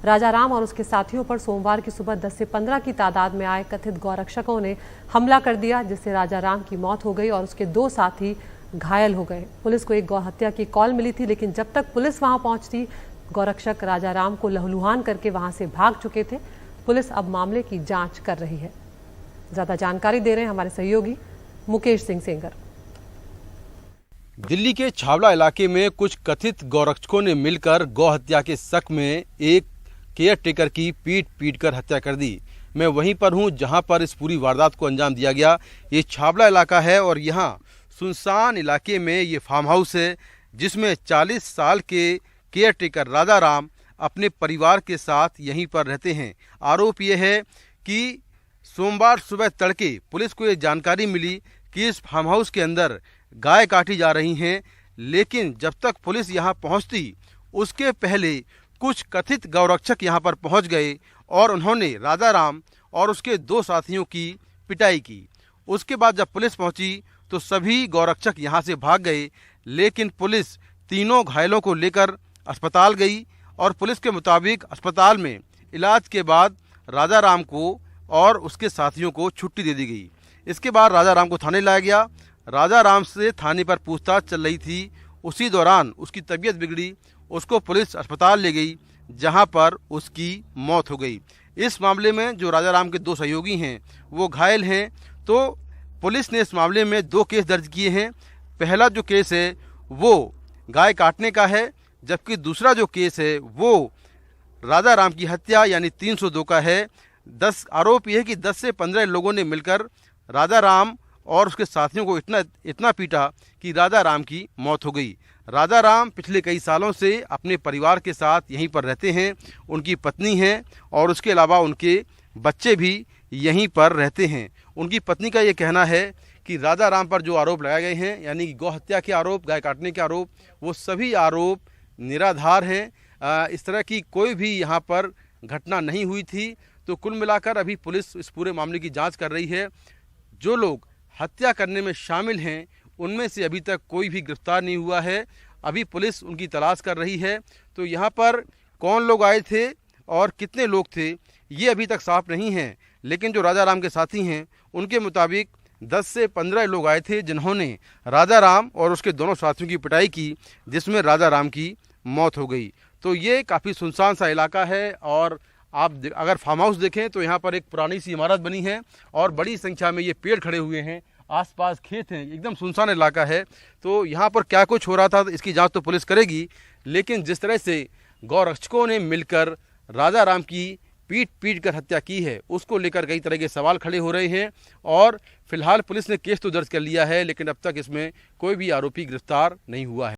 राजाराम और उसके साथियों पर सोमवार की सुबह 10 से 15 की तादाद में आए कथित गौरक्षकों ने हमला कर दिया, जिससे राजाराम की मौत हो गई और उसके 2 साथी घायल हो गए। पुलिस को एक गौ हत्या की कॉल मिली थी, लेकिन जब तक पुलिस वहां पहुंचती, गौरक्षक राजाराम को लहूलुहान करके वहां से भाग चुके थे। पुलिस अब मामले की जांच कर रही है। ज्यादा जानकारी दे रहे हैं हमारे सहयोगी मुकेश सिंह सेंगर। दिल्ली के छावला इलाके में कुछ कथित गौरक्षकों ने मिलकर गौ हत्या के शक में एक केयर टेकर की पीट कर हत्या कर दी। मैं वहीं पर हूं जहां पर इस पूरी वारदात को अंजाम दिया गया। ये छावला इलाका है और यहां सुनसान इलाके में ये फार्म हाउस है, जिसमें 40 साल के केयर टेकर राजाराम अपने परिवार के साथ यहीं पर रहते हैं। आरोप ये है कि सोमवार सुबह तड़के पुलिस को ये जानकारी मिली कि इस फार्म हाउस के अंदर गाय काटी जा रही हैं, लेकिन जब तक पुलिस यहां पहुंचती उसके पहले कुछ कथित गौरक्षक यहां पर पहुंच गए और उन्होंने राजाराम और उसके 2 साथियों की पिटाई की। उसके बाद जब पुलिस पहुंची तो सभी गौरक्षक यहां से भाग गए, लेकिन पुलिस तीनों घायलों को लेकर अस्पताल गई और पुलिस के मुताबिक अस्पताल में इलाज के बाद राजाराम को और उसके साथियों को छुट्टी दे दी गई। इसके बाद राजाराम को थाने लाया गया। राजाराम से थाने पर पूछताछ चल रही थी। उसी दौरान उसकी तबीयत बिगड़ी, उसको पुलिस अस्पताल ले गई, जहां पर उसकी मौत हो गई। इस मामले में जो राजाराम के 2 सहयोगी हैं वो घायल हैं। तो पुलिस ने इस मामले में 2 केस दर्ज किए हैं। पहला जो केस है वो गाय काटने का है, जबकि दूसरा जो केस है वो राजाराम की हत्या यानी 302 का है। आरोप यह है कि 10 से 15 लोगों ने मिलकर राजाराम और उसके साथियों को इतना पीटा कि राजाराम की मौत हो गई। राजाराम पिछले कई सालों से अपने परिवार के साथ यहीं पर रहते हैं। उनकी पत्नी है और उसके अलावा उनके बच्चे भी यहीं पर रहते हैं। उनकी पत्नी का ये कहना है कि राजाराम पर जो आरोप लगाए गए हैं, यानी कि गौ हत्या के आरोप, गाय काटने के आरोप, वो सभी आरोप निराधार हैं। इस तरह की कोई भी यहाँ पर घटना नहीं हुई थी। तो कुल मिलाकर अभी पुलिस इस पूरे मामले की जांच कर रही है। जो लोग हत्या करने में शामिल हैं उनमें से अभी तक कोई भी गिरफ्तार नहीं हुआ है। अभी पुलिस उनकी तलाश कर रही है। तो यहाँ पर कौन लोग आए थे और कितने लोग थे ये अभी तक साफ नहीं है, लेकिन जो राजाराम के साथी हैं उनके मुताबिक 10 से 15 लोग आए थे, जिन्होंने राजाराम और उसके दोनों साथियों की पिटाई की, जिसमें राजाराम की मौत हो गई। तो ये काफ़ी सुनसान सा इलाका है और आप अगर फार्म हाउस देखें तो यहाँ पर एक पुरानी सी इमारत बनी है और बड़ी संख्या में ये पेड़ खड़े हुए हैं, आसपास खेत हैं, एकदम सुनसान इलाका है। तो यहाँ पर क्या कुछ हो रहा था इसकी जांच तो पुलिस करेगी, लेकिन जिस तरह से गौरक्षकों ने मिलकर राजाराम की पीट कर हत्या की है, उसको लेकर कई तरह के सवाल खड़े हो रहे हैं। और फिलहाल पुलिस ने केस तो दर्ज कर लिया है, लेकिन अब तक इसमें कोई भी आरोपी गिरफ्तार नहीं हुआ है।